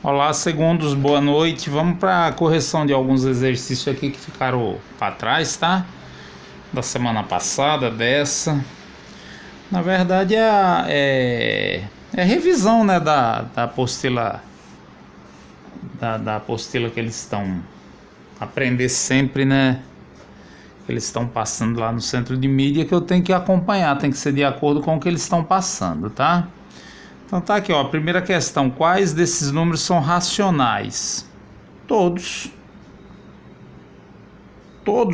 Olá, segundos, boa noite. Vamos para a correção de alguns exercícios aqui que ficaram para trás, tá? Da semana passada, dessa. Na verdade é revisão, né, da apostila, da apostila que eles estão aprender sempre, né? Eles estão passando lá no centro de mídia, que eu tenho que acompanhar, tem que ser de acordo com o que eles estão passando, tá? Então tá aqui, ó, a primeira questão: quais desses números são racionais? Todos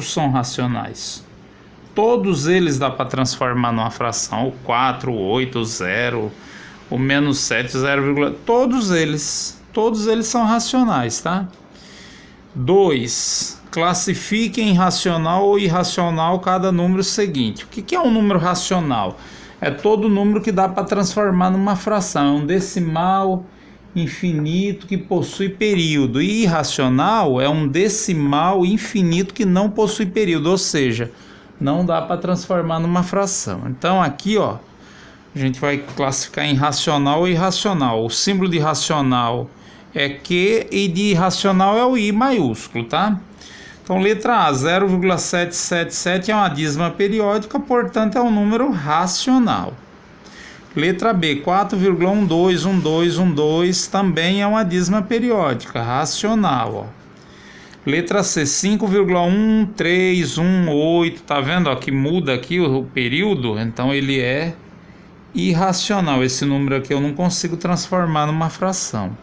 são racionais. Todos eles dá para transformar numa fração: o 4, o 8, o 0, o menos 7, o 0, todos eles são racionais, tá? 2. Classifique em racional ou irracional cada número seguinte. O que é um número racional? É todo número que dá para transformar numa fração. É um decimal infinito que possui período. E irracional é um decimal infinito que não possui período, ou seja, não dá para transformar numa fração. Então aqui, ó, a gente vai classificar em racional ou irracional. O símbolo de racional é Q e de irracional é o I maiúsculo, tá? Então, letra A, 0,777 é uma dízima periódica, portanto, é um número racional. Letra B, 4,121212 também é uma dízima periódica, racional. Ó. Letra C, 5,1318, tá vendo? Ó, que muda aqui o período, então ele é irracional. Esse número aqui eu não consigo transformar numa fração.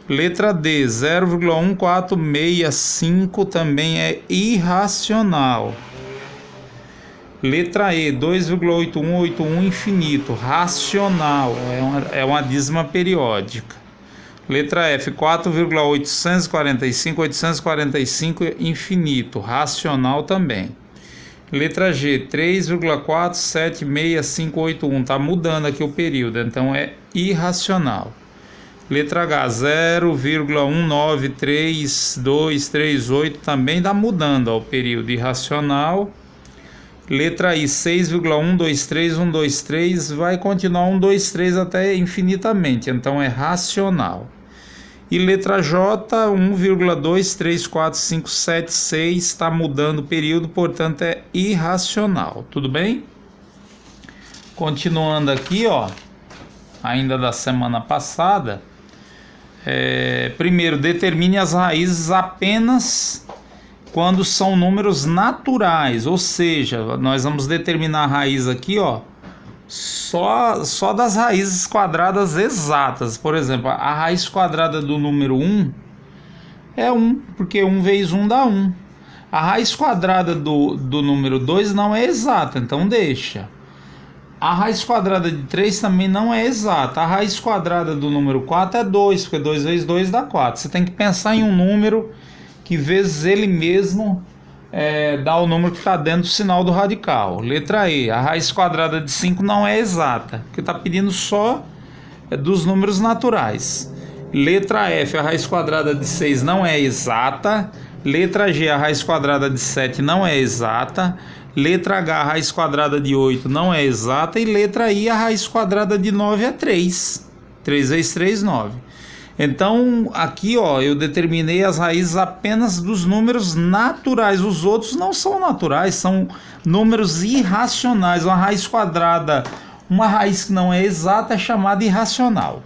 Letra D, 0,1465 também é irracional. Letra E, 2,8181 infinito, racional, é uma dízima periódica. Letra F, 4,845 infinito, racional também. Letra G, 3,476581, está mudando aqui o período, então é irracional. Letra H, 0,193238 também está mudando ó, o período irracional. Letra I, 6,123123 vai continuar 123 até infinitamente, então é racional. E letra J, 1,234576 está mudando o período, portanto é irracional. Tudo bem? Continuando aqui, ó, ainda da semana passada. Primeiro, determine as raízes apenas quando são números naturais, ou seja, nós vamos determinar a raiz aqui, ó, só das raízes quadradas exatas. Por exemplo, a raiz quadrada do número 1 é 1, porque 1 vezes 1 dá 1. A raiz quadrada do número 2 não é exata, então deixa. A raiz quadrada de 3 também não é exata. A raiz quadrada do número 4 é 2, porque 2 vezes 2 dá 4. Você tem que pensar em um número que vezes ele mesmo dá o número que está dentro do sinal do radical. Letra E, a raiz quadrada de 5 não é exata, porque está pedindo só dos números naturais. Letra F, a raiz quadrada de 6 não é exata. Letra G, a raiz quadrada de 7 não é exata. Letra H, a raiz quadrada de 8 não é exata. E letra I, a raiz quadrada de 9 é 3. 3 vezes 3, 9. Então, aqui, ó, eu determinei as raízes apenas dos números naturais. Os outros não são naturais, são números irracionais. Uma raiz quadrada, uma raiz que não é exata é chamada irracional.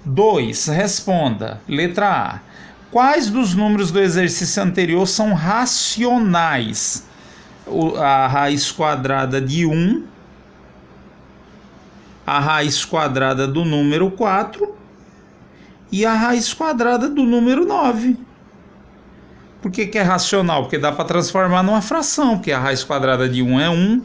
2. Responda. Letra A. Quais dos números do exercício anterior são racionais? A raiz quadrada de 1, a raiz quadrada do número 4 e a raiz quadrada do número 9. Por que é racional? Porque dá para transformar numa fração, porque a raiz quadrada de 1 é 1,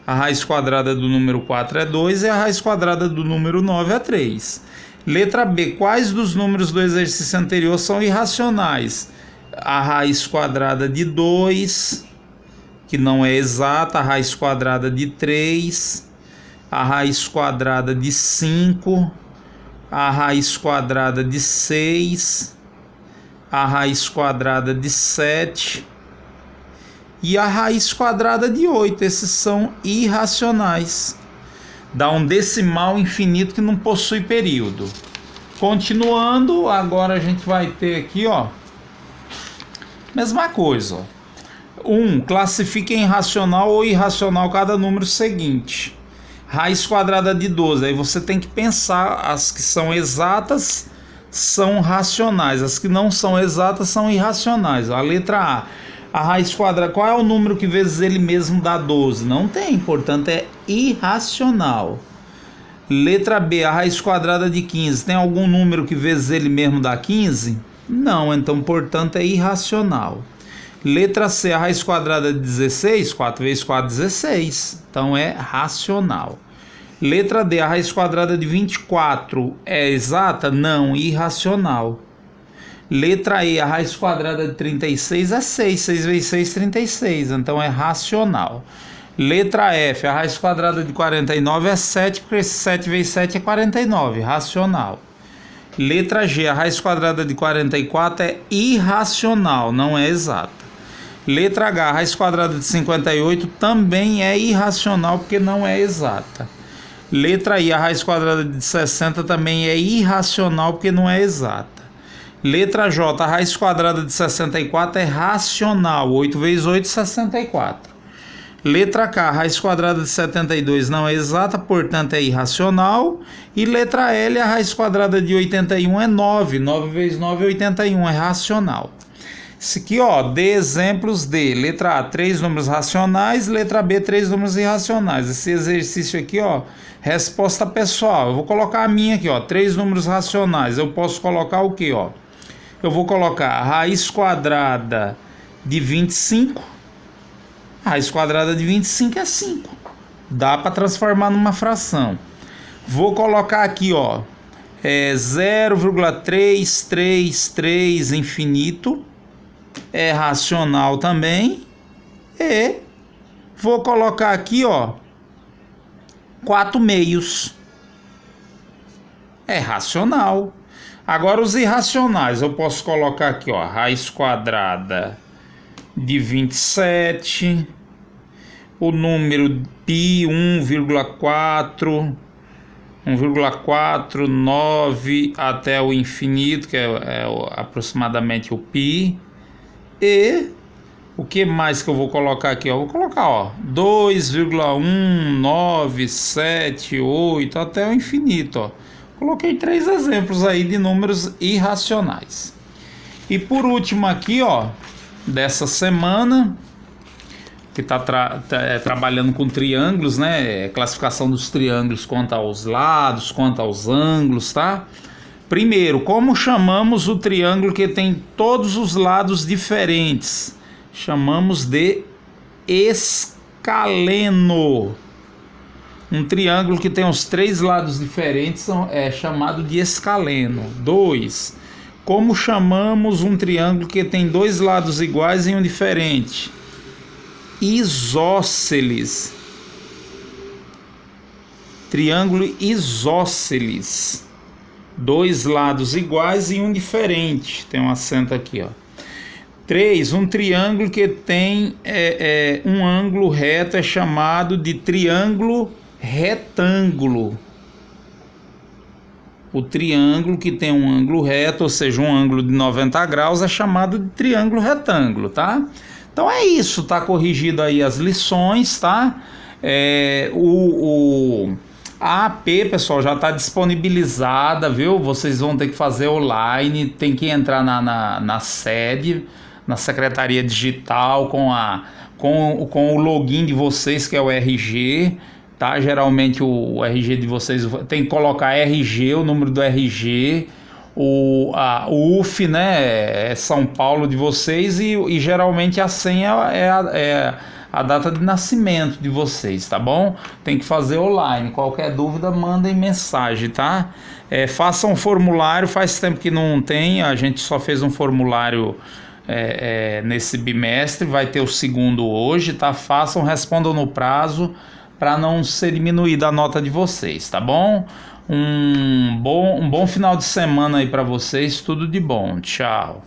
a raiz quadrada do número 4 é 2 e a raiz quadrada do número 9 é 3. Letra B. Quais dos números do exercício anterior são irracionais? A raiz quadrada de 2... que não é exata, a raiz quadrada de 3, a raiz quadrada de 5, a raiz quadrada de 6, a raiz quadrada de 7 e a raiz quadrada de 8. Esses são irracionais. Dá um decimal infinito que não possui período. Continuando, agora a gente vai ter aqui, ó, mesma coisa, ó. Classifique em racional ou irracional cada número seguinte. Raiz quadrada de 12. Aí você tem que pensar, as que são exatas são racionais, as que não são exatas são irracionais. A letra A raiz quadrada, qual é o número que vezes ele mesmo dá 12? Não tem, portanto é irracional. Letra B, a raiz quadrada de 15, tem algum número que vezes ele mesmo dá 15? Não, então portanto é irracional. Letra C, a raiz quadrada de 16, 4 vezes 4, 16, então é racional. Letra D, a raiz quadrada de 24 é exata? Não, irracional. Letra E, a raiz quadrada de 36 é 6, 6 vezes 6, 36, então é racional. Letra F, a raiz quadrada de 49 é 7, porque 7 vezes 7 é 49, racional. Letra G, a raiz quadrada de 44 é irracional, não é exata. Letra H, a raiz quadrada de 58 também é irracional, porque não é exata. Letra I, a raiz quadrada de 60 também é irracional, porque não é exata. Letra J, a raiz quadrada de 64 é racional, 8 vezes 8, 64. Letra K, a raiz quadrada de 72 não é exata, portanto é irracional. E letra L, a raiz quadrada de 81 é 9, 9 vezes 9 é 81, é racional. Isso aqui, ó, dê exemplos de letra A, 3 números racionais, letra B, 3 números irracionais. Esse exercício aqui, ó, resposta pessoal. Eu vou colocar a minha aqui, ó, 3 números racionais. Eu posso colocar o que, ó? Eu vou colocar a raiz quadrada de 25. A raiz quadrada de 25 é 5. Dá para transformar numa fração. Vou colocar aqui, ó, 0,333 infinito. É racional também. E vou colocar aqui, ó, 4 meios. É racional. Agora os irracionais, eu posso colocar aqui, ó, raiz quadrada de 27, o número π 1,49 até o infinito, que é aproximadamente o π. E o que mais que eu vou colocar aqui? Eu vou colocar, ó, 2,1978 até o infinito, ó. Coloquei 3 exemplos aí de números irracionais. E por último aqui, ó, dessa semana, que está trabalhando com triângulos, né? Classificação dos triângulos quanto aos lados, quanto aos ângulos, tá? Primeiro, como chamamos o triângulo que tem todos os lados diferentes? Chamamos de escaleno. Um triângulo que tem os 3 lados diferentes é chamado de escaleno. 2. Como chamamos um triângulo que tem 2 lados iguais e um diferente? Isósceles. Triângulo isósceles. 2 lados iguais e um diferente. Tem um acento aqui, ó. 3. Um triângulo que tem um ângulo reto é chamado de triângulo retângulo. O triângulo que tem um ângulo reto, ou seja, um ângulo de 90 graus, é chamado de triângulo retângulo, tá? Então é isso, tá corrigido aí as lições, tá? A AP, pessoal, já está disponibilizada, viu? Vocês vão ter que fazer online, tem que entrar na sede, na Secretaria Digital, com o login de vocês, que é o RG, tá? Geralmente o RG de vocês tem que colocar RG, o número do RG, o UF, né? É São Paulo de vocês, e geralmente a senha é a data de nascimento de vocês, tá bom? Tem que fazer online. Qualquer dúvida, mandem mensagem, tá? Façam um formulário, faz tempo que não tem, a gente só fez um formulário nesse bimestre, vai ter o segundo hoje, tá? Façam, respondam no prazo, para não ser diminuída a nota de vocês, tá bom? Um bom final de semana aí para vocês, tudo de bom, tchau.